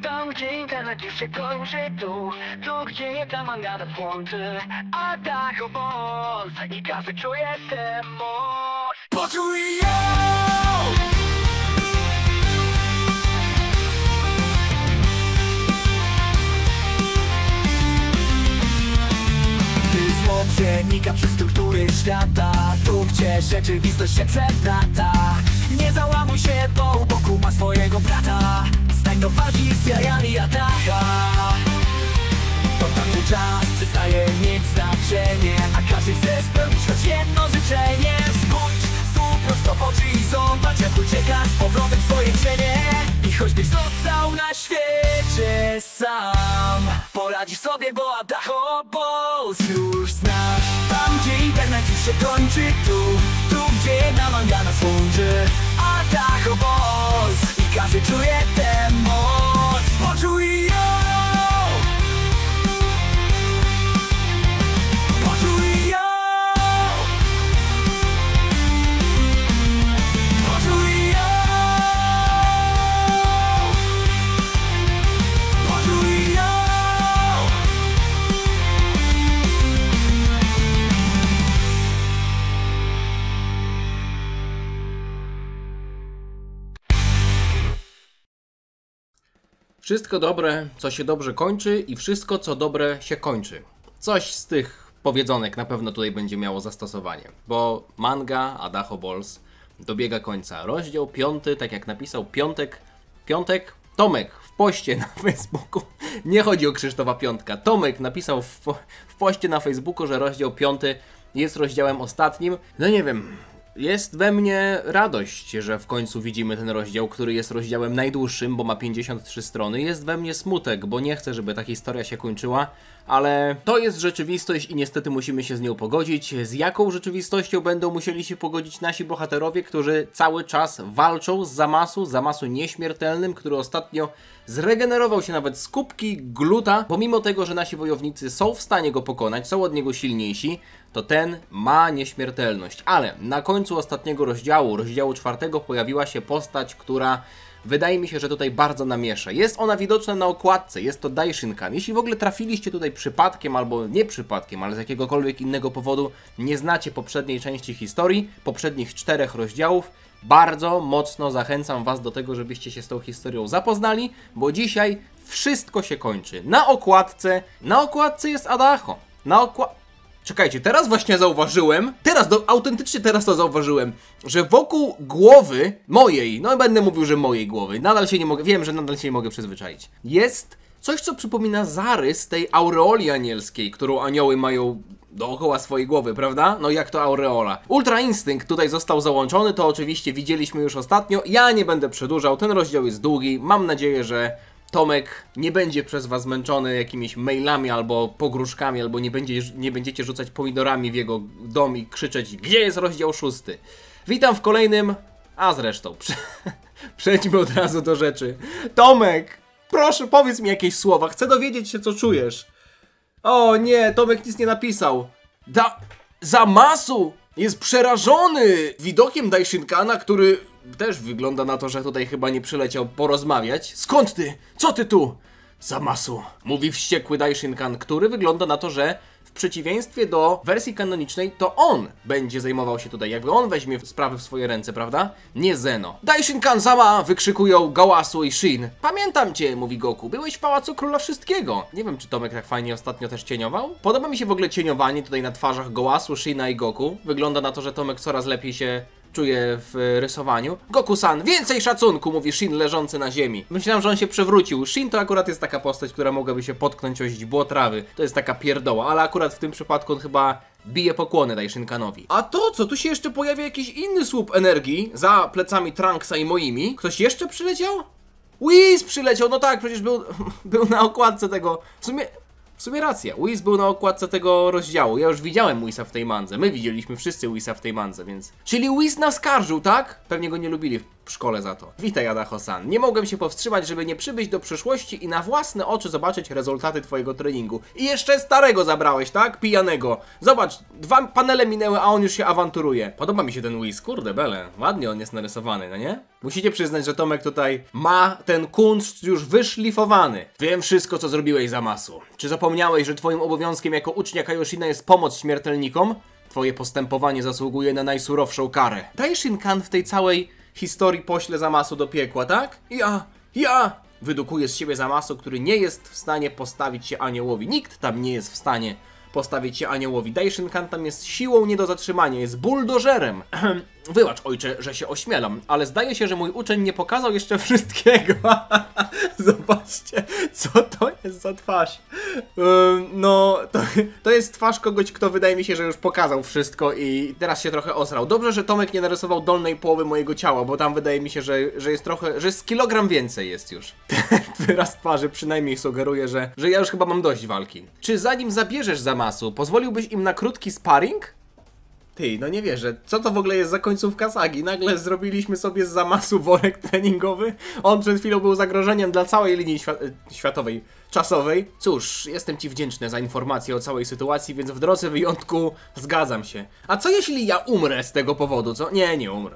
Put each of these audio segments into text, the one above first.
tam gdzie internet już się kończy, tu gdzie jedna manga nas łączy. A tak obóz i każdy czuje tę moc. Poczuj ją! Zło przenika przez struktury świata, tu gdzie rzeczywistość się przeplata. Nie załamuj się, bo u boku ma swojego brata. Stań do walki z jajami Adacha. To tamten czas przestaje mieć znaczenie, a każdy chce spełnić choć jedno życzenie. Spójrz prosto w oczy i zobacz, jak ucieka z powrotem w swoje cienie. I choćbyś został na świecie sam, poradzisz sobie, bo Adacho Balls już znasz. Tam gdzie internet już się kończy, tu gdzie jedna manga nas łączy. Adacho Balls i każdy czuje tę moc. Poczuj ją! Poczuj ją! Poczuj ją! Poczuj ją! Wszystko dobre, co się dobrze kończy i wszystko, co dobre się kończy. Coś z tych powiedzonek na pewno tutaj będzie miało zastosowanie, bo manga Adacho Balls dobiega końca. Rozdział 5, tak jak napisał Tomek w poście na Facebooku, nie chodzi o Krzysztofa Piątka, Tomek napisał w poście na Facebooku, że rozdział 5 jest rozdziałem ostatnim. No nie wiem, jest we mnie radość, że w końcu widzimy ten rozdział, który jest rozdziałem najdłuższym, bo ma 53 strony. Jest we mnie smutek, bo nie chcę, żeby ta historia się kończyła, ale to jest rzeczywistość i niestety musimy się z nią pogodzić. Z jaką rzeczywistością będą musieli się pogodzić nasi bohaterowie, którzy cały czas walczą z Zamasu nieśmiertelnym, który ostatnio zregenerował się nawet z kubki gluta. Pomimo tego, że nasi wojownicy są w stanie go pokonać, są od niego silniejsi, to ten ma nieśmiertelność. Ale na końcu ostatniego rozdziału 4, pojawiła się postać, która wydaje mi się, że tutaj bardzo namiesza. Jest ona widoczna na okładce, jest to Daishinkan. Jeśli w ogóle trafiliście tutaj przypadkiem, albo nie przypadkiem, ale z jakiegokolwiek innego powodu nie znacie poprzedniej części historii, poprzednich 4 rozdziałów, bardzo mocno zachęcam was do tego, żebyście się z tą historią zapoznali, bo dzisiaj wszystko się kończy. Na okładce jest Adacho. Czekajcie, teraz właśnie zauważyłem, autentycznie teraz to zauważyłem, że wokół głowy mojej, no będę mówił, że mojej głowy, wiem, że nadal się nie mogę przyzwyczaić, jest coś, co przypomina zarys tej aureoli anielskiej, którą anioły mają dookoła swojej głowy, prawda? No jak to aureola. Ultra Instynkt tutaj został załączony, to oczywiście widzieliśmy już ostatnio, ja nie będę przedłużał, ten rozdział jest długi, mam nadzieję, że Tomek nie będzie przez was zmęczony jakimiś mailami albo pogróżkami, albo nie będziecie rzucać pomidorami w jego dom i krzyczeć, gdzie jest rozdział 6. Witam w kolejnym, a zresztą, przejdźmy od razu do rzeczy. Tomek, proszę powiedz mi jakieś słowa, chcę dowiedzieć się, co czujesz. O nie, Tomek nic nie napisał. Zamasu jest przerażony widokiem Daishinkana, który też wygląda na to, że tutaj chyba nie przyleciał porozmawiać. Skąd ty? Co ty tu? Zamasu, mówi wściekły Daishinkan, który wygląda na to, że w przeciwieństwie do wersji kanonicznej, to on będzie zajmował się tutaj, jakby on weźmie sprawy w swoje ręce, prawda? Nie Zeno. Daishinkan-sama! Wykrzykują Gołasu i Shin. Pamiętam cię, mówi Goku, byłeś w Pałacu Króla Wszystkiego. Nie wiem, czy Tomek tak fajnie ostatnio też cieniował. Podoba mi się w ogóle cieniowanie tutaj na twarzach Gołasu, Shina i Goku. Wygląda na to, że Tomek coraz lepiej się czuje w rysowaniu. Goku-san, więcej szacunku, mówi Shin leżący na ziemi. Myślałem, że on się przewrócił. Shin to akurat jest taka postać, która mogłaby się potknąć o źdźbło trawy. To jest taka pierdoła, ale akurat w tym przypadku on chyba bije pokłony Daishinkanowi. A to co? Tu się jeszcze pojawia jakiś inny słup energii za plecami Trunksa i moimi. Ktoś jeszcze przyleciał? Whis przyleciał, no tak, przecież był na okładce tego. W sumie racja, Whis był na okładce tego rozdziału. Ja już widziałem Whisa w tej mandze. My widzieliśmy wszyscy Whisa w tej mandze, więc... Czyli Whis naskarżył, tak? Pewnie go nie lubili w szkole za to. Witaj, Adacho-san. Nie mogłem się powstrzymać, żeby nie przybyć do przyszłości i na własne oczy zobaczyć rezultaty twojego treningu. I jeszcze starego zabrałeś, tak? Pijanego. Zobacz, 2 panele minęły, a on już się awanturuje. Podoba mi się ten Whis, kurde bele. Ładnie on jest narysowany, no nie? Musicie przyznać, że Tomek tutaj ma ten kunszt już wyszlifowany. Wiem wszystko, co zrobiłeś, Zamasu. Czy zapomniałeś, że twoim obowiązkiem jako ucznia Kaioshina jest pomoc śmiertelnikom? Twoje postępowanie zasługuje na najsurowszą karę. Daishin-kan w tej całej historii pośle Zamasu do piekła, tak? Ja! Wydukuje z siebie Zamasu, który nie jest w stanie postawić się aniołowi. Nikt tam nie jest w stanie postawić się aniołowi. Daishin-kan tam jest siłą nie do zatrzymania, jest buldożerem. Wybacz, ojcze, że się ośmielam, ale zdaje się, że mój uczeń nie pokazał jeszcze wszystkiego. Zobaczcie, co to jest za twarz. No, to jest twarz kogoś, kto wydaje mi się, że już pokazał wszystko i teraz się trochę osrał. Dobrze, że Tomek nie narysował dolnej połowy mojego ciała, bo tam wydaje mi się, że jest trochę, że jest kilogram więcej jest już. Ten wyraz twarzy przynajmniej sugeruje, że ja już chyba mam dość walki. Czy zanim zabierzesz Zamasu, pozwoliłbyś im na krótki sparring? Ty, no nie wierzę, co to w ogóle jest za końcówka sagi? Nagle zrobiliśmy sobie z Zamasu worek treningowy? On przed chwilą był zagrożeniem dla całej linii światowej, czasowej. Cóż, jestem ci wdzięczny za informację o całej sytuacji, więc w drodze wyjątku zgadzam się. A co jeśli ja umrę z tego powodu, co? Nie umrę.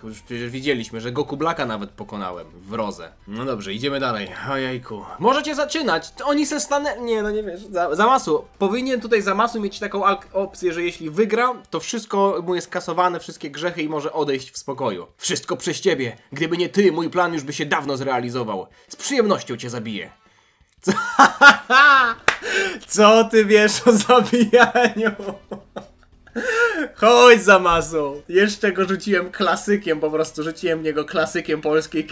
Już przecież widzieliśmy, że Goku Blacka nawet pokonałem w Rozę. No dobrze, idziemy dalej. Ojejku. Możecie zaczynać. Oni se Nie, no nie wiesz. Zamasu. Powinien tutaj Zamasu mieć taką opcję, że jeśli wygra, to wszystko mu jest kasowane, wszystkie grzechy i może odejść w spokoju. Wszystko przez ciebie. Gdyby nie ty, mój plan już by się dawno zrealizował. Z przyjemnością cię zabiję. Co ty wiesz o zabijaniu? Chodź, Zamasu! Jeszcze go rzuciłem klasykiem, po prostu rzuciłem w niego klasykiem polskiej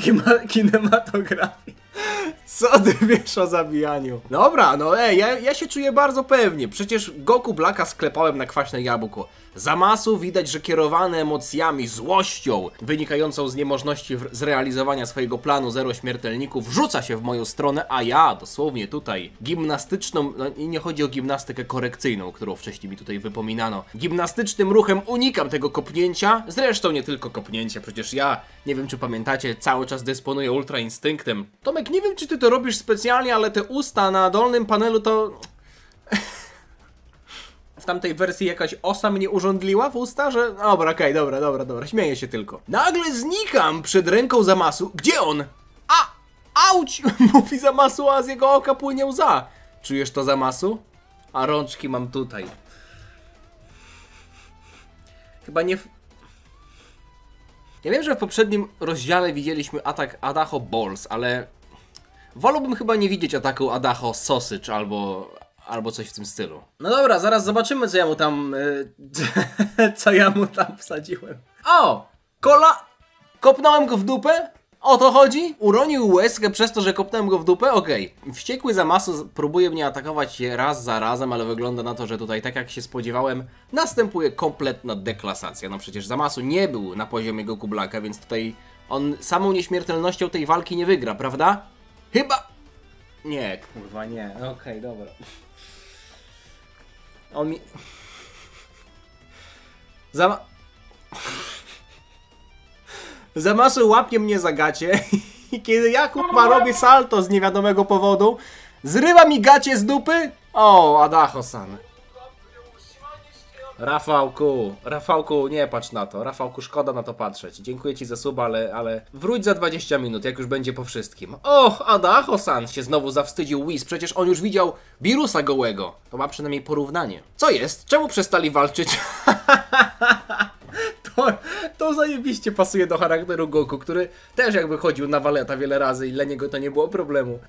kinematografii. Co ty wiesz o zabijaniu? Dobra, no ja się czuję bardzo pewnie. Przecież Goku Blacka sklepałem na kwaśne jabłko. Zamasu widać, że kierowany emocjami, złością wynikającą z niemożności zrealizowania swojego planu zero śmiertelników rzuca się w moją stronę, a ja dosłownie tutaj gimnastyczną, no i nie chodzi o gimnastykę korekcyjną, którą wcześniej mi tutaj wypominano. Gimnastycznym ruchem unikam tego kopnięcia, zresztą nie tylko kopnięcia, przecież ja, nie wiem czy pamiętacie, cały czas dysponuję ultra instynktem. Tomek, nie wiem czy ty to robisz specjalnie, ale te usta na dolnym panelu to... W tamtej wersji jakaś osa mnie urządliła w usta, że... Dobra, okej, dobra, śmieję się tylko. Nagle znikam przed ręką Zamasu. Gdzie on? Auć! Mówi Zamasu, a z jego oka płynie łza. Czujesz to, Zamasu? A rączki mam tutaj. Chyba nie... Ja wiem, że w poprzednim rozdziale widzieliśmy atak Adacho Balls, ale... Wolałbym chyba nie widzieć ataku Adacho Sausage albo coś w tym stylu. No dobra, zaraz zobaczymy, co ja mu tam... co ja mu tam wsadziłem. O! Kopnąłem go w dupę? O to chodzi? Uronił łezkę przez to, że kopnąłem go w dupę? Okej. Wściekły Zamasu próbuje mnie atakować raz za razem, ale wygląda na to, że tutaj, tak jak się spodziewałem, następuje kompletna deklasacja. No przecież Zamasu nie był na poziomie Goku Blacka, więc tutaj on samą nieśmiertelnością tej walki nie wygra, prawda? Chyba... Nie, kurwa, nie. Okej, dobra. On mi... Zamasu łapie mnie za gacie i kiedy ja kurwa robię salto z niewiadomego powodu, zrywa mi gacie z dupy? O, Adacho-san. Rafałku, nie patrz na to. Rafałku, szkoda na to patrzeć. Dziękuję ci za suba, ale wróć za 20 minut, jak już będzie po wszystkim. Och, Adacho-san się znowu zawstydził Whis, przecież on już widział Birusa gołego. To ma przynajmniej porównanie. Co jest? Czemu przestali walczyć? To zajebiście pasuje do charakteru Goku, który też jakby chodził na waleta wiele razy i dla niego to nie było problemu.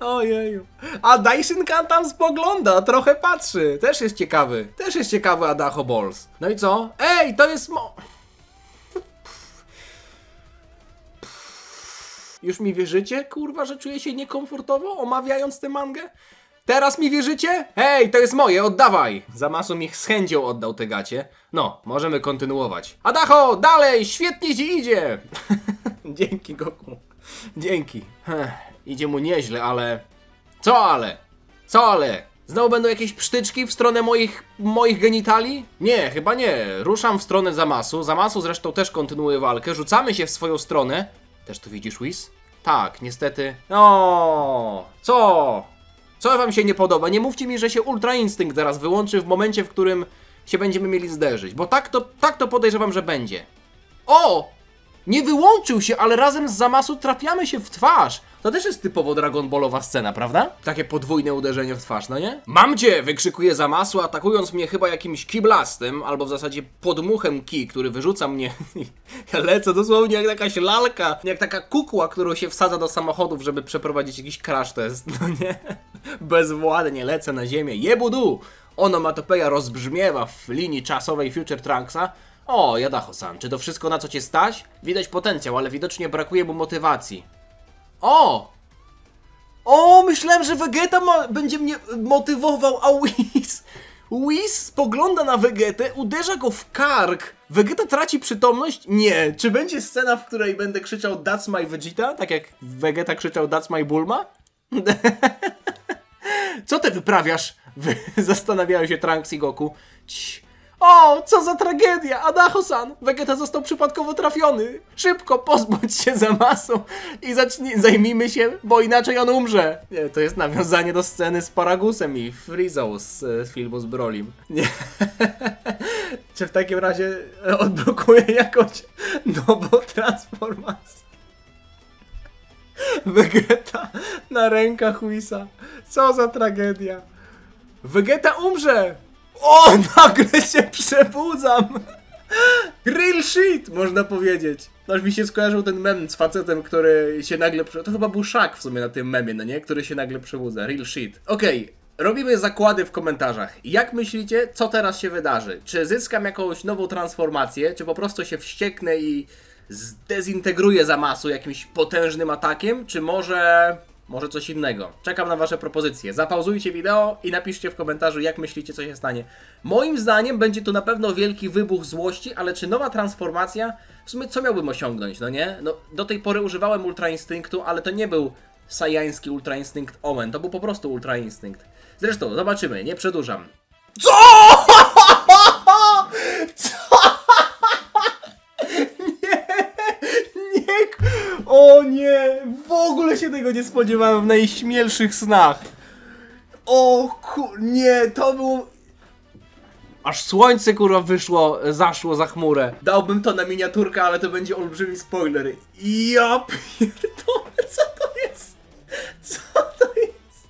Ojeju. A Daishin-kan tam spogląda, trochę patrzy. Też jest ciekawy Adacho Balls. No i co? Ej, to jest Już mi wierzycie, kurwa, że czuję się niekomfortowo omawiając tę mangę? Teraz mi wierzycie? Hej, to jest moje, oddawaj! Zamasu mi z chęcią oddał te gacie. No, możemy kontynuować. Adacho, dalej, świetnie ci idzie! Dzięki, Goku. Dzięki. Idzie mu nieźle, ale... Co ale? Znowu będą jakieś psztyczki w stronę moich genitali? Nie, chyba nie. Ruszam w stronę Zamasu. Zamasu zresztą też kontynuuje walkę. Rzucamy się w swoją stronę. Też tu widzisz, Whis? Tak, niestety. O, co? Co wam się nie podoba? Nie mówcie mi, że się Ultra Instynkt zaraz wyłączy w momencie, w którym się będziemy mieli zderzyć. Bo tak to podejrzewam, że będzie. O! Nie wyłączył się, ale razem z Zamasu trafiamy się w twarz. To też jest typowo Dragon Ballowa scena, prawda? Takie podwójne uderzenie w twarz, no nie? Mam cię! Wykrzykuje Zamasu, atakując mnie chyba jakimś kiblastem, albo w zasadzie podmuchem ki, który wyrzuca mnie. Ja lecę dosłownie jak jakaś lalka, jak taka kukła, którą się wsadza do samochodów, żeby przeprowadzić jakiś crash test, no nie? Bezwładnie lecę na ziemię. Jebudu! Onomatopeja rozbrzmiewa w linii czasowej Future Trunksa. O, Yadaho-san, czy to wszystko, na co cię stać? Widać potencjał, ale widocznie brakuje mu motywacji. O! O, myślałem, że Vegeta będzie mnie motywował, a Whis spogląda na Vegetę, uderza go w kark. Vegeta traci przytomność? Nie. Czy będzie scena, w której będę krzyczał That's my Vegeta? Tak jak Vegeta krzyczał That's my Bulma? Co ty wyprawiasz? Zastanawiają się Trunks i Goku. O, co za tragedia! Adaho-san! Vegeta został przypadkowo trafiony! Szybko pozbądź się Zamasu i zajmijmy się, bo inaczej on umrze! Nie, to jest nawiązanie do sceny z Paragusem i Freezą z filmu z Brolim. Nie. Czy w takim razie odblokuje jakąś nową transformację? Vegeta na rękach Whisa. Co za tragedia! Vegeta umrze! O, nagle się przebudzam! Real shit, można powiedzieć. Aż mi się skojarzył ten mem z facetem, który się nagle to chyba był Shaq w sumie na tym memie, no nie? Który się nagle przebudza. Real shit. Okej, robimy zakłady w komentarzach. Jak myślicie, co teraz się wydarzy? Czy zyskam jakąś nową transformację? Czy po prostu się wścieknę i zdezintegruję Zamasu jakimś potężnym atakiem? Czy może coś innego? Czekam na wasze propozycje. Zapauzujcie wideo i napiszcie w komentarzu, jak myślicie, co się stanie. Moim zdaniem będzie to na pewno wielki wybuch złości, ale czy nowa transformacja? W sumie co miałbym osiągnąć, no nie? No, do tej pory używałem Ultra Instynktu, ale to nie był sajański Ultra Instynkt Omen, to był po prostu Ultra Instynkt. Zresztą, zobaczymy, nie przedłużam. Co? O nie! W ogóle się tego nie spodziewałem w najśmielszych snach. O nie, to było... Aż słońce kurwa zaszło za chmurę. Dałbym to na miniaturkę, ale to będzie olbrzymi spoiler. Ja pierdolę, co to jest? Co to jest?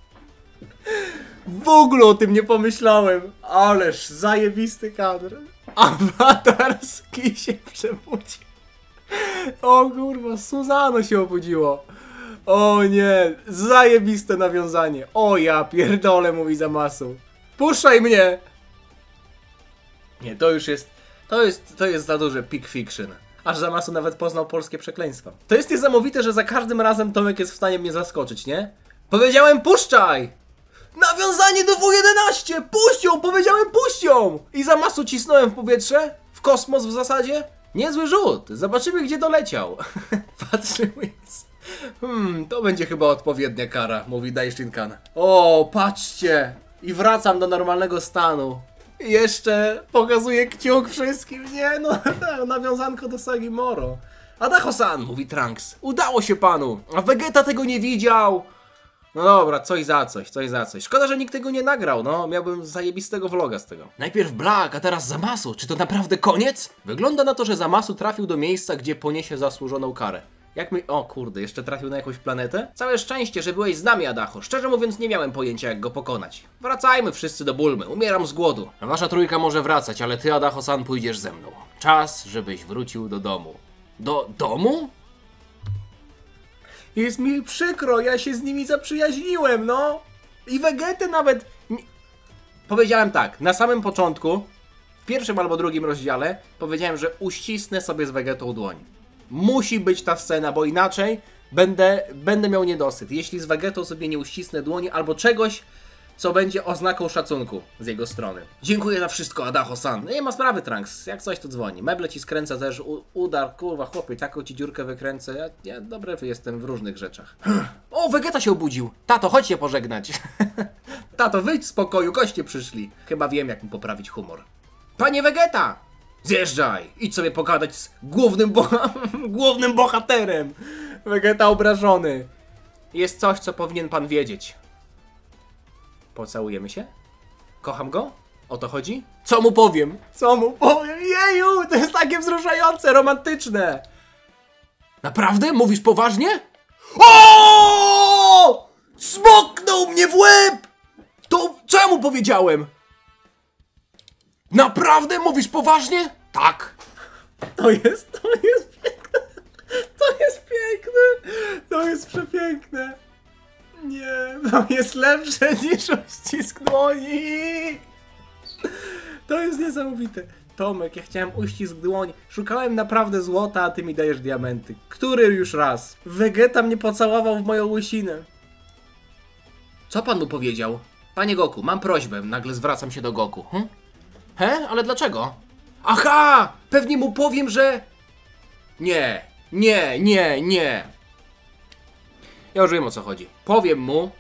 W ogóle o tym nie pomyślałem. Ależ zajebisty kadr. Awatar z Ki się przebudził. O kurwa, Suzano się obudziło. O nie, zajebiste nawiązanie. O ja pierdolę, mówi Zamasu. Puszczaj mnie! Nie, to już jest... To jest za duże peak fiction. Aż Zamasu nawet poznał polskie przekleństwa. To jest niesamowite, że za każdym razem Tomek jest w stanie mnie zaskoczyć, nie? Powiedziałem puszczaj! Nawiązanie do W11! Puść ją! Powiedziałem puść ją! I Zamasu cisnąłem w powietrze? W kosmos w zasadzie? Niezły rzut. Zobaczymy, gdzie doleciał. Patrzy Whis. To będzie chyba odpowiednia kara, mówi Daishinkan. O, patrzcie. I wracam do normalnego stanu. I jeszcze pokazuję kciuk wszystkim. Nie, no, nawiązanko do sagi Moro. Adaho-san, mówi Trunks. Udało się panu. A Vegeta tego nie widział. No dobra, coś za coś. Szkoda, że nikt tego nie nagrał, no. Miałbym zajebistego vloga z tego. Najpierw Black, a teraz Zamasu. Czy to naprawdę koniec? Wygląda na to, że Zamasu trafił do miejsca, gdzie poniesie zasłużoną karę. Jak my... O kurde, jeszcze trafił na jakąś planetę? Całe szczęście, że byłeś z nami, Adaho. Szczerze mówiąc, nie miałem pojęcia, jak go pokonać. Wracajmy wszyscy do Bulmy. Umieram z głodu. Wasza trójka może wracać, ale ty, Adaho-san, pójdziesz ze mną. Czas, żebyś wrócił do domu. Do domu? Jest mi przykro, ja się z nimi zaprzyjaźniłem, no. I Vegetę nawet... Powiedziałem tak, na samym początku, w pierwszym albo drugim rozdziale, powiedziałem, że uścisnę sobie z Vegetą dłoń. Musi być ta scena, bo inaczej będę miał niedosyt. Jeśli z Vegetą sobie nie uścisnę dłoni albo czegoś, co będzie oznaką szacunku z jego strony. Dziękuję za wszystko, Adaho-san. Nie ma sprawy, Trunks. Jak coś, to dzwoni. Meble ci skręcę też, udar, kurwa, chłopie, taką ci dziurkę wykręcę. Ja dobry jestem w różnych rzeczach. O, Vegeta się obudził. Tato, chodź się pożegnać. Tato, wyjdź z pokoju, goście przyszli. Chyba wiem, jak mu poprawić humor. Panie Vegeta! Zjeżdżaj! Idź sobie pogadać z głównym bohaterem! Vegeta obrażony. Jest coś, co powinien pan wiedzieć. Pocałujemy się? Kocham go? O to chodzi? Co mu powiem? Co mu powiem? Jeju, to jest takie wzruszające, romantyczne! Naprawdę? Mówisz poważnie? O! Smoknął mnie w łeb! To co ja mu powiedziałem? Naprawdę? Mówisz poważnie? Tak. To jest piękne. To jest piękne. To jest przepiękne. Nie, to jest lepsze niż uścisk dłoni. To jest niesamowite. Tomek, ja chciałem uścisk dłoni. Szukałem naprawdę złota, a ty mi dajesz diamenty. Który już raz? Vegeta mnie pocałował w moją łysinę. Co pan mu powiedział? Panie Goku, mam prośbę. Nagle zwracam się do Goku. He? Ale dlaczego? Aha! Pewnie mu powiem, że... Nie. Ja już wiem, o co chodzi. Powiem mu,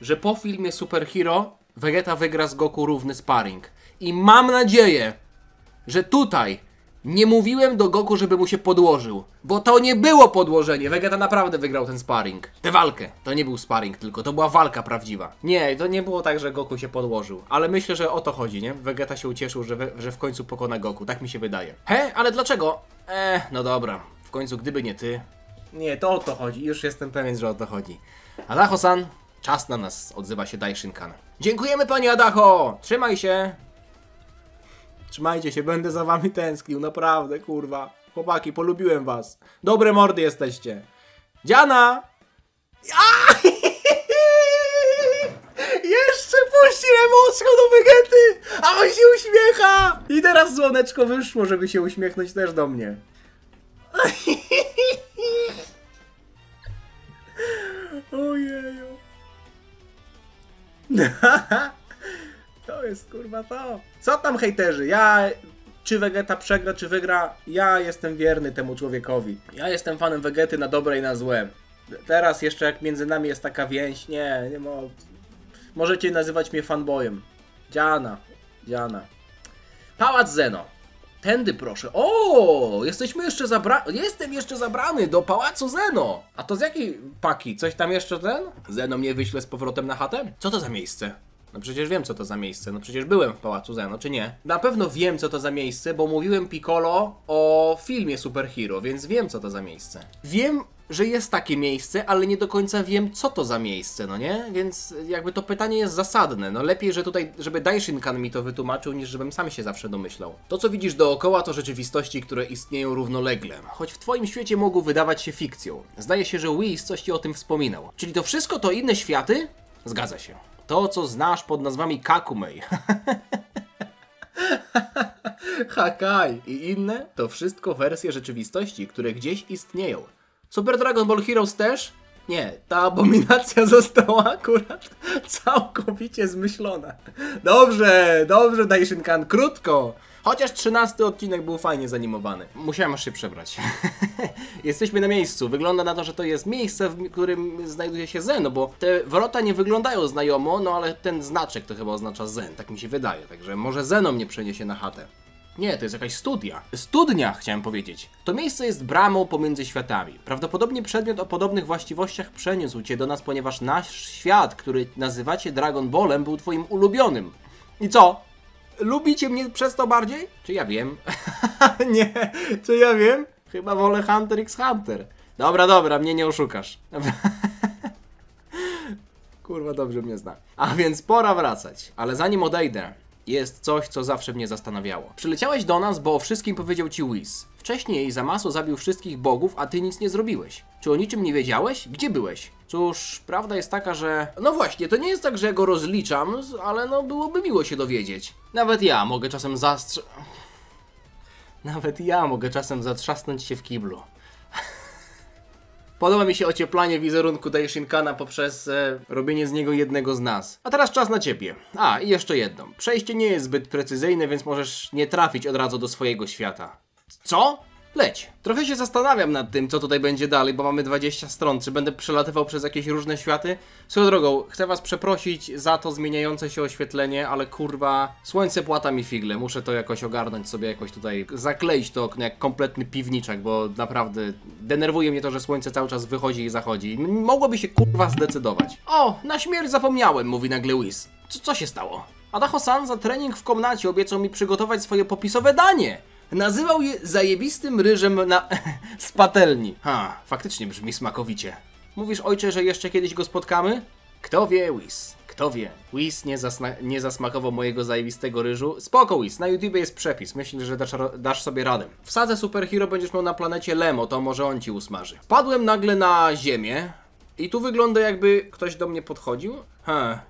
że po filmie Super Hero Vegeta wygra z Goku równy sparring. I mam nadzieję, że tutaj nie mówiłem do Goku, żeby mu się podłożył. Bo to nie było podłożenie. Vegeta naprawdę wygrał ten sparring. Tę walkę. To nie był sparring tylko, to była walka prawdziwa. Nie, to nie było tak, że Goku się podłożył. Ale myślę, że o to chodzi, nie? Vegeta się ucieszył, że w końcu pokona Goku. Tak mi się wydaje. He? Ale dlaczego? No dobra. W końcu, gdyby nie ty... Nie, to o to chodzi. Już jestem pewien, że o to chodzi. Adacho-san, czas na nas, odzywa się Daishinkan. Dziękujemy, panie Adacho! Trzymaj się! Trzymajcie się, będę za wami tęsknił, naprawdę, kurwa. Chłopaki, polubiłem was. Dobre mordy jesteście. Dziana! Jeszcze puści emocją do Vegety! A on się uśmiecha! I teraz słoneczko wyszło, żeby się uśmiechnąć też do mnie. Ojeju. To jest kurwa to. Co tam hejterzy? Czy Vegeta przegra, czy wygra, ja jestem wierny temu człowiekowi. Ja jestem fanem Vegety na dobre i na złe. Teraz jeszcze jak między nami jest taka więź, nie możecie nazywać mnie fanboyem. Dziana. Pałac Zeno. Tędy proszę. O, jestem jeszcze zabrany do Pałacu Zeno. A to z jakiej paki? Coś tam jeszcze ten? Zeno mnie wyśle z powrotem na chatę? Co to za miejsce? No przecież wiem, co to za miejsce. No przecież byłem w Pałacu Zeno, czy nie? Na pewno wiem, co to za miejsce, bo mówiłem Piccolo o filmie Super Hero, więc wiem, co to za miejsce. Wiem, że jest takie miejsce, ale nie do końca wiem, co to za miejsce, no nie? Więc jakby to pytanie jest zasadne. No lepiej, że tutaj, żeby Daishinkan mi to wytłumaczył, niż żebym sam się zawsze domyślał. To, co widzisz dookoła, to rzeczywistości, które istnieją równolegle. Choć w twoim świecie mogą wydawać się fikcją. Zdaje się, że Whis coś ci o tym wspominał. Czyli to wszystko to inne światy? Zgadza się. To, co znasz pod nazwami Kakumei. Hakai i inne to wszystko wersje rzeczywistości, które gdzieś istnieją. Super Dragon Ball Heroes też? Nie, ta abominacja została akurat całkowicie zmyślona. Dobrze, Daishinkan, krótko. Chociaż 13 odcinek był fajnie zanimowany. Musiałem aż się przebrać. Jesteśmy na miejscu. Wygląda na to, że to jest miejsce, w którym znajduje się Zeno, bo te wrota nie wyglądają znajomo, no ale ten znaczek to chyba oznacza Zen, tak mi się wydaje. Także może Zeno mnie przeniesie na chatę. Nie, to jest jakaś studnia, chciałem powiedzieć. To miejsce jest bramą pomiędzy światami. Prawdopodobnie przedmiot o podobnych właściwościach przeniósł cię do nas, ponieważ nasz świat, który nazywacie Dragon Ballem, był twoim ulubionym. I co? Lubicie mnie przez to bardziej? Czy ja wiem? Nie, czy ja wiem? Chyba wolę Hunter x Hunter. Dobra, mnie nie oszukasz. Kurwa, dobrze mnie zna. A więc pora wracać. Ale zanim odejdę, jest coś, co zawsze mnie zastanawiało. Przyleciałeś do nas, bo o wszystkim powiedział ci Whis. Wcześniej Zamasu zabił wszystkich bogów, a ty nic nie zrobiłeś. Czy o niczym nie wiedziałeś? Gdzie byłeś? Cóż, prawda jest taka, że... No właśnie, to nie jest tak, że ja go rozliczam, ale no byłoby miło się dowiedzieć. Nawet ja mogę czasem zatrzasnąć się w kiblu. Podoba mi się ocieplanie wizerunku Daishinkana poprzez robienie z niego jednego z nas. A teraz czas na ciebie. A, i jeszcze jedno. Przejście nie jest zbyt precyzyjne, więc możesz nie trafić od razu do swojego świata. Co? Leć. Trochę się zastanawiam nad tym, co tutaj będzie dalej, bo mamy 20 stron. Czy będę przelatywał przez jakieś różne światy? Swoją drogą, chcę was przeprosić za to zmieniające się oświetlenie, ale kurwa, słońce płata mi figle. Muszę to jakoś ogarnąć sobie, jakoś tutaj zakleić to okno jak kompletny piwniczak, bo naprawdę denerwuje mnie to, że słońce cały czas wychodzi i zachodzi. Mogłoby się kurwa zdecydować. O, na śmierć zapomniałem, mówi nagle Whis. Co się stało? Adacho-san za trening w komnacie obiecał mi przygotować swoje popisowe danie. Nazywał je zajebistym ryżem z patelni. Ha, faktycznie brzmi smakowicie. Mówisz, ojcze, że jeszcze kiedyś go spotkamy? Kto wie, Whis? Kto wie? Whis nie zasmakował mojego zajebistego ryżu. Spoko, Whis, na YouTube jest przepis. Myślę, że dasz sobie radę. W sadze superhero będziesz miał na planecie Lemo, to może on ci usmaży. Padłem nagle na ziemię i tu wygląda, jakby ktoś do mnie podchodził.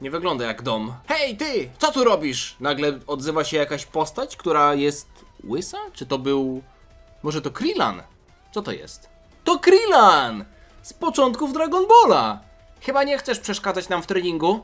Nie wygląda jak dom. Hej ty, co tu robisz? Nagle odzywa się jakaś postać, która jest łysa? Czy to był... Może to Krillin? Co to jest? To Krillin! Z początków Dragon Balla! Chyba nie chcesz przeszkadzać nam w treningu?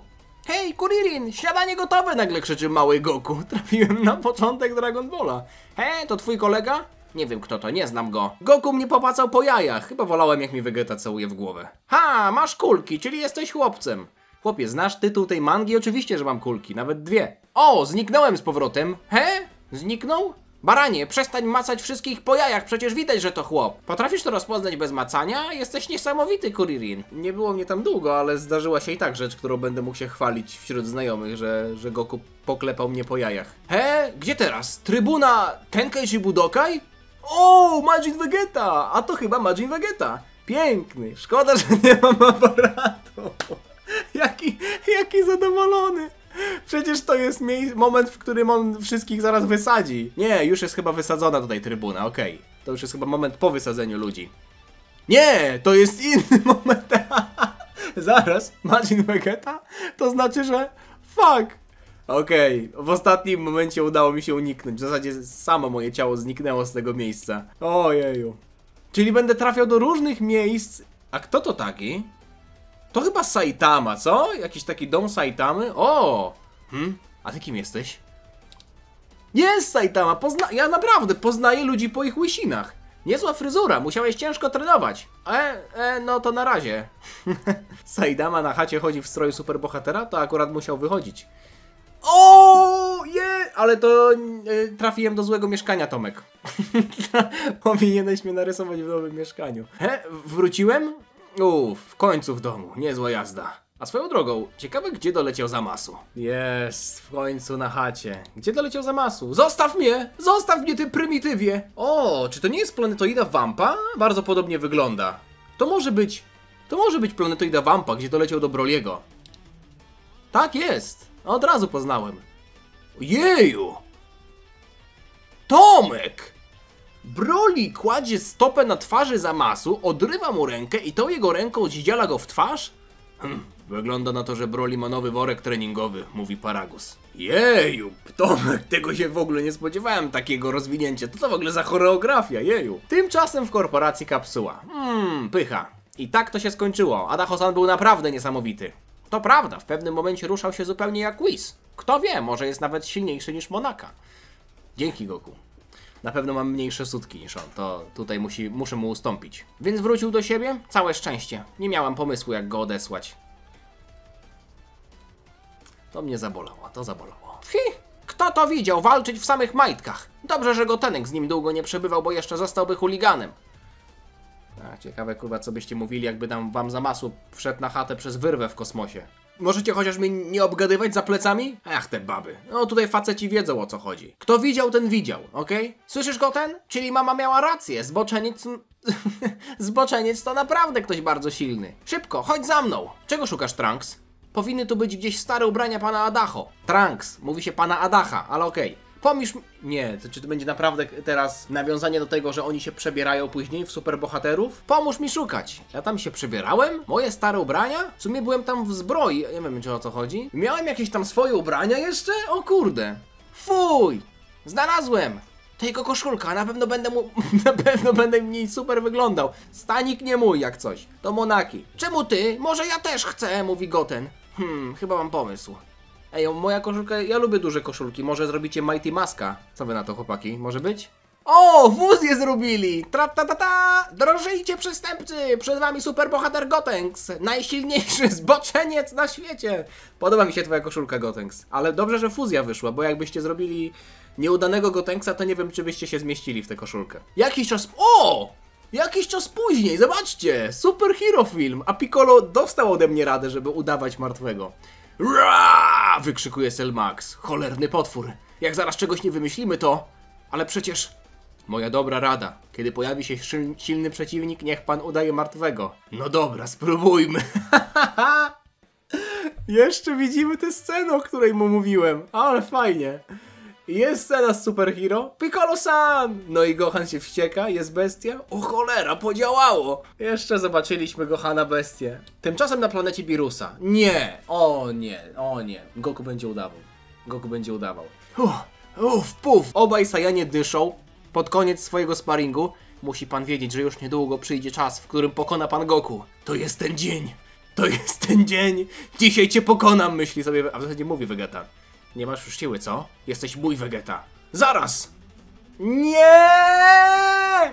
Hej, Kuririn, śniadanie gotowe! Nagle krzyczy mały Goku. Trafiłem na początek Dragon Balla. Hej, to twój kolega? Nie wiem kto to, nie znam go. Goku mnie popacał po jajach. Chyba wolałem, jak mi Vegeta całuje w głowę. Ha, masz kulki, czyli jesteś chłopcem. Chłopie, znasz tytuł tej mangi? Oczywiście, że mam kulki, nawet 2. O, zniknąłem z powrotem. Zniknął? Baranie, przestań macać wszystkich po jajach, przecież widać, że to chłop. Potrafisz to rozpoznać bez macania? Jesteś niesamowity, Kuririn. Nie było mnie tam długo, ale zdarzyła się i tak rzecz, którą będę mógł się chwalić wśród znajomych, że Goku poklepał mnie po jajach. Gdzie teraz? Trybuna Tenkaichi Budokai? O, Majin Vegeta! A to chyba Majin Vegeta. Piękny. Szkoda, że nie mam aparatu. Jaki zadowolony. Przecież to jest moment, w którym on wszystkich zaraz wysadzi. Nie, już jest chyba wysadzona tutaj trybuna, okej. To już jest chyba moment po wysadzeniu ludzi. Nie, to jest inny moment. Zaraz, Majin Vegeta? To znaczy, że... Fuck. Okej, w ostatnim momencie udało mi się uniknąć. W zasadzie samo moje ciało zniknęło z tego miejsca. Ojeju. Czyli będę trafiał do różnych miejsc. A kto to taki? To chyba Saitama, co? Jakiś taki dom Saitamy? O! A ty kim jesteś? Jest Saitama! Ja naprawdę poznaję ludzi po ich łysinach. Niezła fryzura, musiałeś ciężko trenować. No to na razie. Saitama na chacie chodzi w stroju superbohatera? To akurat musiał wychodzić. O, ale to trafiłem do złego mieszkania, Tomek. Powinieneś mnie narysować w nowym mieszkaniu. Wróciłem? W końcu w domu. Niezła jazda. A swoją drogą, ciekawe gdzie doleciał Zamasu. Jest, w końcu na chacie. Gdzie doleciał Zamasu? Zostaw mnie! Zostaw mnie, ty prymitywie! O, czy to nie jest planetoida Wampa? Bardzo podobnie wygląda. To może być planetoida Wampa, gdzie doleciał do Broliego. Tak jest. Od razu poznałem. Jeju! Tomek! Broly kładzie stopę na twarzy Zamasu, odrywa mu rękę i tą jego ręką dzidziala go w twarz? Wygląda na to, że Broly ma nowy worek treningowy, mówi Paragus. Jeju, Tomek, tego się w ogóle nie spodziewałem, takiego rozwinięcia. To w ogóle za choreografia, jeju. Tymczasem w korporacji Kapsuła. Pycha. I tak to się skończyło. Adacho-san był naprawdę niesamowity. To prawda, w pewnym momencie ruszał się zupełnie jak Whis. Kto wie, może jest nawet silniejszy niż Monaka. Dzięki, Goku. Na pewno mam mniejsze sutki niż on, to tutaj muszę mu ustąpić. Więc wrócił do siebie? Całe szczęście. Nie miałam pomysłu, jak go odesłać. To mnie zabolało, to zabolało. Kto to widział walczyć w samych majtkach? Dobrze, że Gotenek z nim długo nie przebywał, bo jeszcze zostałby chuliganem. Ciekawe, kurwa, co byście mówili, jakby tam wam Zamasu wszedł na chatę przez wyrwę w kosmosie. Możecie chociaż mnie nie obgadywać za plecami? Ach, te baby. No tutaj faceci wiedzą, o co chodzi. Kto widział, ten widział, okej? Słyszysz, Goten? Czyli mama miała rację. Zboczeniec to naprawdę ktoś bardzo silny. Szybko, chodź za mną. Czego szukasz, Trunks? Powinny tu być gdzieś stare ubrania pana Adacho. Trunks, mówi się pana Adacha, ale okej. Pomóż mi... Nie, czy to będzie naprawdę teraz nawiązanie do tego, że oni się przebierają później w superbohaterów? Pomóż mi szukać. Ja tam się przebierałem? Moje stare ubrania? W sumie byłem tam w zbroi, nie wiem, czy o co chodzi. Miałem jakieś tam swoje ubrania jeszcze? O kurde. Fuj! Znalazłem! To jego koszulka, na pewno będę mniej super wyglądał. Stanik nie mój, jak coś. To Monaki. Czemu ty? Może ja też chcę, mówi Goten. Chyba mam pomysł. Ej, moja koszulka, ja lubię duże koszulki, może zrobicie Mighty Maska. Co wy na to, chłopaki? Może być? O, fuzję zrobili! Tra-ta-ta-ta! Drożyjcie przestępcy! Przed wami superbohater Gotenks! Najsilniejszy zboczeniec na świecie! Podoba mi się twoja koszulka, Gotenks. Ale dobrze, że fuzja wyszła, bo jakbyście zrobili nieudanego Gotenksa, to nie wiem, czy byście się zmieścili w tę koszulkę. Jakiś czas... O! Jakiś czas później, zobaczcie! Superhero film! A Piccolo dostał ode mnie radę, żeby udawać martwego. Ra! Wykrzykuje Selmax. Cholerny potwór. Jak zaraz czegoś nie wymyślimy, to... Ale przecież... Moja dobra rada. Kiedy pojawi się silny przeciwnik, niech pan udaje martwego. No dobra, spróbujmy. Jeszcze widzimy tę scenę, o której mu mówiłem. Ale fajnie. Jest scena z Superhero. Piccolo-san! No i Gohan się wścieka, jest bestia. O cholera, podziałało! Jeszcze zobaczyliśmy Gohana bestię. Tymczasem na planecie Birusa. Nie! O nie, o nie. Goku będzie udawał. Goku będzie udawał. Puf! Obaj Saiyanie dyszą. Pod koniec swojego sparingu. Musi pan wiedzieć, że już niedługo przyjdzie czas, w którym pokona pan Goku. To jest ten dzień! To jest ten dzień! Dzisiaj cię pokonam, myśli sobie... A w zasadzie mówi Vegeta. Nie masz już siły, co? Jesteś mój, Vegeta. Zaraz! Nie!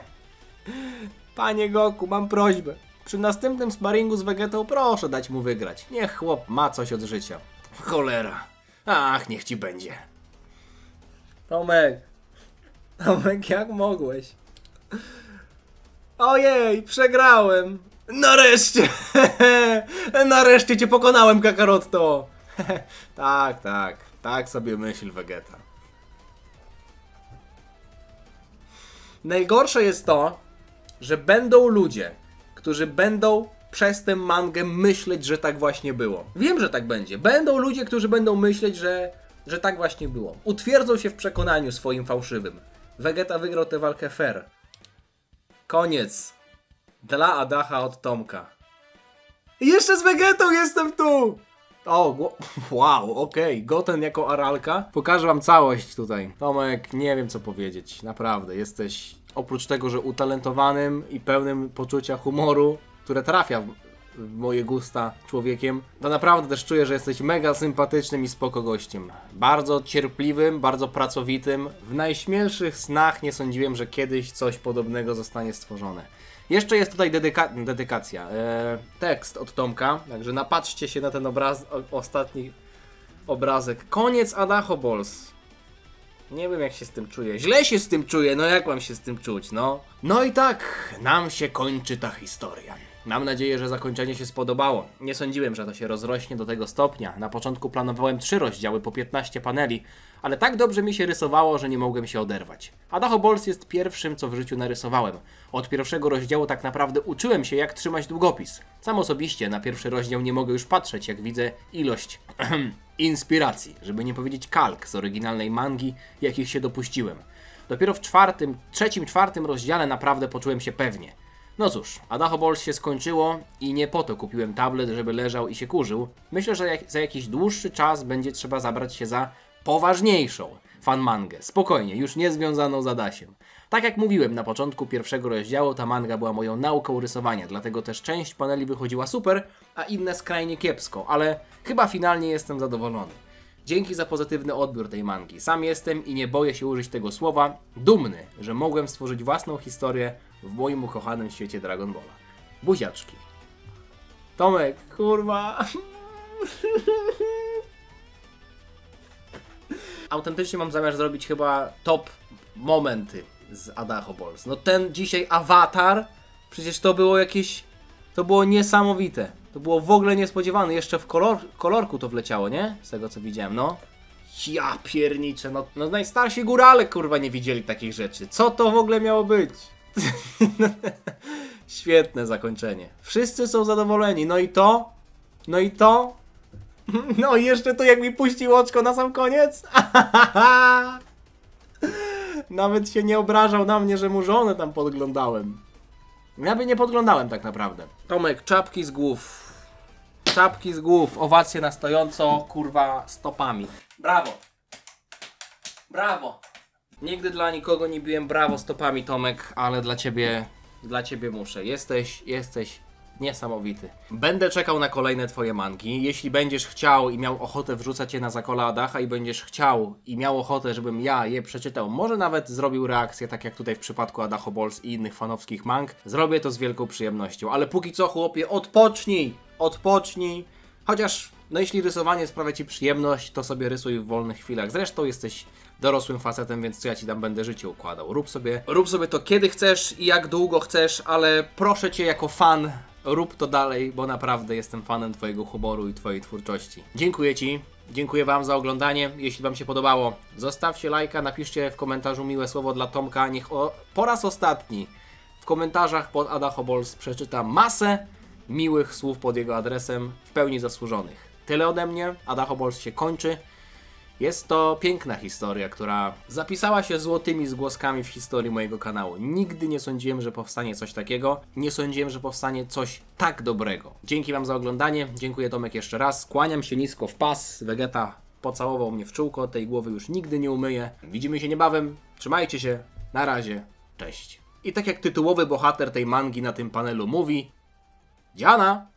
Panie Goku, mam prośbę. Przy następnym sparingu z Vegetą proszę dać mu wygrać. Niech chłop ma coś od życia. Cholera. Ach, niech ci będzie. Tomek, jak mogłeś? Ojej, przegrałem. Nareszcie! Nareszcie cię pokonałem, Kakarotto! Tak sobie myśl, Vegeta. Najgorsze jest to, że będą ludzie, którzy będą przez tę mangę myśleć, że tak właśnie było. Wiem, że tak będzie. Będą ludzie, którzy będą myśleć, że tak właśnie było. Utwierdzą się w przekonaniu swoim fałszywym. Vegeta wygrał tę walkę fair. Koniec. Dla Adacha od Tomka. I jeszcze z Vegetą jestem tu! O, wow, okej. Goten jako Aralka. Pokażę wam całość tutaj. Tomek, nie wiem co powiedzieć. Naprawdę, jesteś oprócz tego, że utalentowanym i pełnym poczucia humoru, które trafia w moje gusta człowiekiem, to naprawdę też czuję, że jesteś mega sympatycznym i spoko gościem. Bardzo cierpliwym, bardzo pracowitym. W najśmielszych snach nie sądziłem, że kiedyś coś podobnego zostanie stworzone. Jeszcze jest tutaj dedykacja. Tekst od Tomka, także napatrzcie się na ten ostatni obrazek. Koniec Adacho Balls. Nie wiem jak się z tym czuję. Źle się z tym czuję, no jak mam się z tym czuć, no? No i tak, nam się kończy ta historia. Mam nadzieję, że zakończenie się spodobało. Nie sądziłem, że to się rozrośnie do tego stopnia. Na początku planowałem 3 rozdziały po 15 paneli, ale tak dobrze mi się rysowało, że nie mogłem się oderwać. Adacho Balls jest pierwszym, co w życiu narysowałem. Od pierwszego rozdziału tak naprawdę uczyłem się, jak trzymać długopis. Sam osobiście na pierwszy rozdział nie mogę już patrzeć, jak widzę ilość inspiracji, żeby nie powiedzieć kalk z oryginalnej mangi, jakich się dopuściłem. Dopiero w trzecim, czwartym rozdziale naprawdę poczułem się pewnie. No cóż, Adacho Balls się skończyło i nie po to kupiłem tablet, żeby leżał i się kurzył. Myślę, że za jakiś dłuższy czas będzie trzeba zabrać się za poważniejszą fanmangę. Spokojnie, już nie związaną z Adasiem. Tak jak mówiłem na początku pierwszego rozdziału, ta manga była moją nauką rysowania, dlatego też część paneli wychodziła super, a inne skrajnie kiepsko, ale chyba finalnie jestem zadowolony. Dzięki za pozytywny odbiór tej mangi. Sam jestem i nie boję się użyć tego słowa, dumny, że mogłem stworzyć własną historię w moim ukochanym świecie Dragon Balla. Buziaczki. Tomek, kurwa. Autentycznie mam zamiar zrobić chyba top momenty z Adacho Balls. No ten dzisiaj awatar, przecież to było jakieś... To było niesamowite. To było w ogóle niespodziewane. Jeszcze w kolorku to wleciało, nie? Z tego co widziałem, no. Ja pierniczę, no najstarsi górale kurwa nie widzieli takich rzeczy. Co to w ogóle miało być? Świetne zakończenie. Wszyscy są zadowoleni. No i to? No i to? No i jeszcze to jak mi puścił oczko na sam koniec? Nawet się nie obrażał na mnie, że mu żonę tam podglądałem. Ja by nie podglądałem tak naprawdę. Tomek, czapki z głów. Czapki z głów. Owacje na stojąco, kurwa, stopami. Brawo. Brawo. Nigdy dla nikogo nie biłem brawo stopami, Tomek, ale dla ciebie muszę. Jesteś Niesamowity. Będę czekał na kolejne twoje mangi. Jeśli będziesz chciał i miał ochotę wrzucać je na Zakola Adacha i będziesz chciał i miał ochotę, żebym ja je przeczytał, może nawet zrobił reakcję, tak jak tutaj w przypadku Adacho Balls i innych fanowskich mang, zrobię to z wielką przyjemnością. Ale póki co, chłopie, odpocznij! Odpocznij! Chociaż, no jeśli rysowanie sprawia ci przyjemność, to sobie rysuj w wolnych chwilach. Zresztą jesteś dorosłym facetem, więc co ja ci tam będę życie układał. Rób sobie to kiedy chcesz i jak długo chcesz, ale proszę cię jako fan, rób to dalej, bo naprawdę jestem fanem twojego humoru i twojej twórczości. Dziękuję ci, dziękuję wam za oglądanie. Jeśli wam się podobało, zostawcie lajka, napiszcie w komentarzu miłe słowo dla Tomka. Niech po raz ostatni w komentarzach pod Adacho Balls przeczyta masę miłych słów pod jego adresem, w pełni zasłużonych. Tyle ode mnie, Adacho Balls się kończy. Jest to piękna historia, która zapisała się złotymi zgłoskami w historii mojego kanału. Nigdy nie sądziłem, że powstanie coś takiego. Nie sądziłem, że powstanie coś tak dobrego. Dzięki wam za oglądanie. Dziękuję Tomek jeszcze raz. Kłaniam się nisko w pas. Vegeta pocałował mnie w czółko. Tej głowy już nigdy nie umyję. Widzimy się niebawem. Trzymajcie się. Na razie. Cześć. I tak jak tytułowy bohater tej mangi na tym panelu mówi: Dziana!